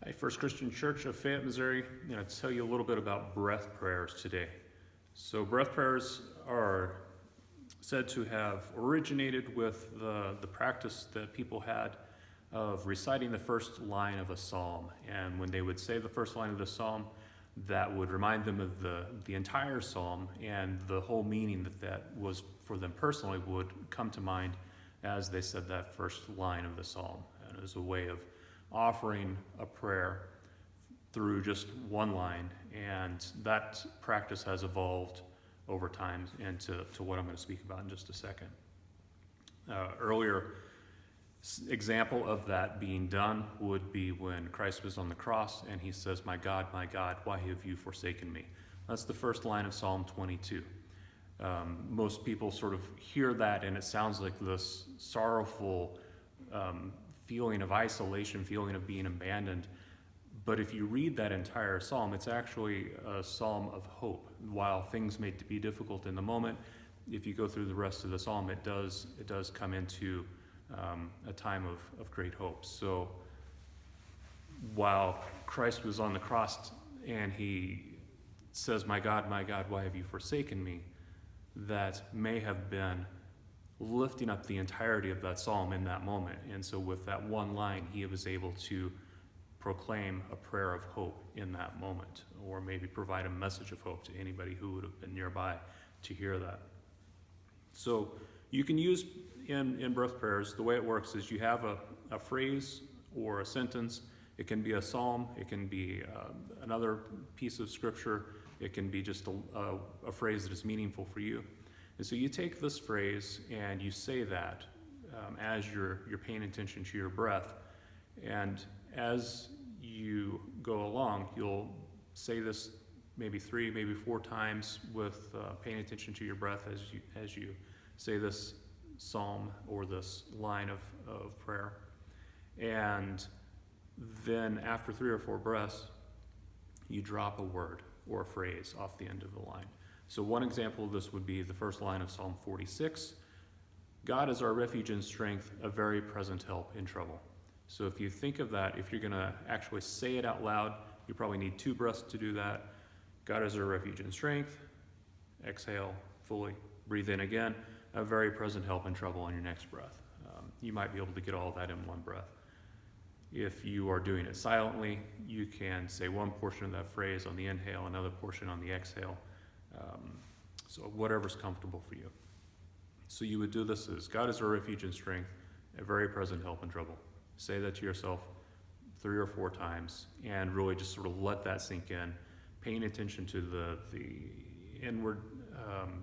Hi, First Christian Church of Fayette, Missouri. I'm going to tell you a little bit about breath prayers today. So breath prayers are said to have originated with the practice that people had of reciting the first line of a psalm. And when they would say the first line of the psalm, that would remind them of the entire psalm, and the whole meaning that was for them personally would come to mind as they said that first line of the psalm. And it was a way of offering a prayer through just one line, and that practice has evolved over time into what I'm going to speak about in just a second. Earlier example of that being done would be when Christ was on the cross and he says, my God, why have you forsaken me?" That's the first line of Psalm 22. Most people sort of hear that and it sounds like this sorrowful feeling of isolation, feeling of being abandoned. But if you read that entire psalm, it's actually a psalm of hope. While things may be difficult in the moment, if you go through the rest of the psalm, it does come into a time of great hope. So while Christ was on the cross and he says, my God, why have you forsaken me?" that may have been lifting up the entirety of that psalm in that moment. And so with that one line, he was able to proclaim a prayer of hope in that moment, or maybe provide a message of hope to anybody who would have been nearby to hear that. So you can use in breath prayers, the way it works is you have a phrase or a sentence. It can be a psalm, it can be another piece of scripture, it can be just a phrase that is meaningful for you. And so you take this phrase and you say that as you're paying attention to your breath. And as you go along, you'll say this maybe 3, maybe 4 times with paying attention to your breath as you say this psalm or this line of prayer. And then after 3 or 4 breaths, you drop a word or a phrase off the end of the line. So one example of this would be the first line of Psalm 46. God is our refuge and strength, a very present help in trouble. So if you think of that, if you're going to actually say it out loud, you probably need 2 breaths to do that. God is our refuge and strength. Exhale fully. Breathe in again. A very present help in trouble on your next breath. You might be able to get all of that in one breath. If you are doing it silently, you can say one portion of that phrase on the inhale, another portion on the exhale. So whatever's comfortable for you. So you would do this as, God is our refuge and strength, a very present help in trouble. Say that to yourself 3 or 4 times and really just sort of let that sink in, paying attention to the inward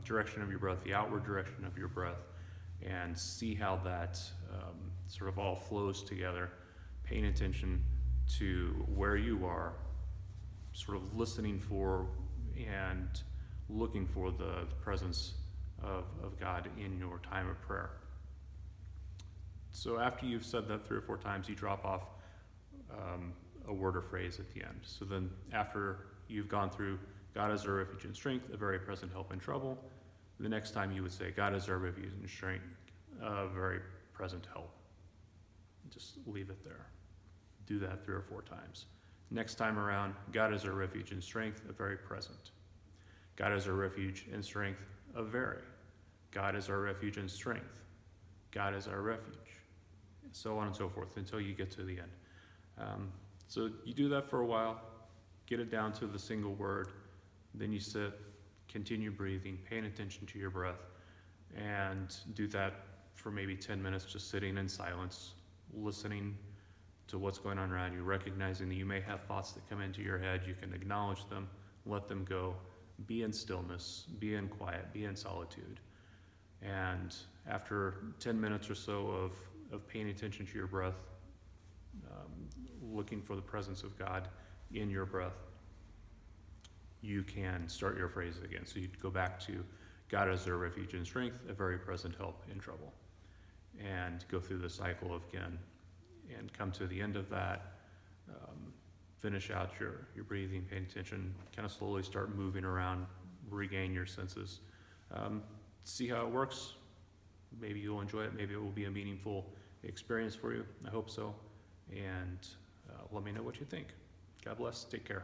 direction of your breath, the outward direction of your breath, and see how that sort of all flows together, paying attention to where you are, sort of listening for and looking for the presence of God in your time of prayer. So after you've said that 3 or 4 times, you drop off a word or phrase at the end. So then after you've gone through, God is our refuge and strength, a very present help in trouble, the next time you would say, God is our refuge and strength, a very present help. Just leave it there. Do that 3 or 4 times. Next time around, God is our refuge and strength, a very present. God is our refuge and strength, a very. God is our refuge and strength. God is our refuge. So on and so forth until you get to the end. So you do that for a while, get it down to the single word, then you sit, continue breathing, paying attention to your breath, and do that for maybe 10 minutes, just sitting in silence, listening to what's going on around you, recognizing that you may have thoughts that come into your head. You can acknowledge them, let them go, be in stillness, be in quiet, be in solitude. And after 10 minutes or so of paying attention to your breath, looking for the presence of God in your breath, you can start your phrase again. So you'd go back to, God is our refuge and strength, a very present help in trouble. And go through the cycle again and come to the end of that, finish out your breathing, paying attention, kind of slowly start moving around, regain your senses. See how it works. Maybe you'll enjoy it. Maybe it will be a meaningful experience for you. I hope so. And let me know what you think. God bless. Take care.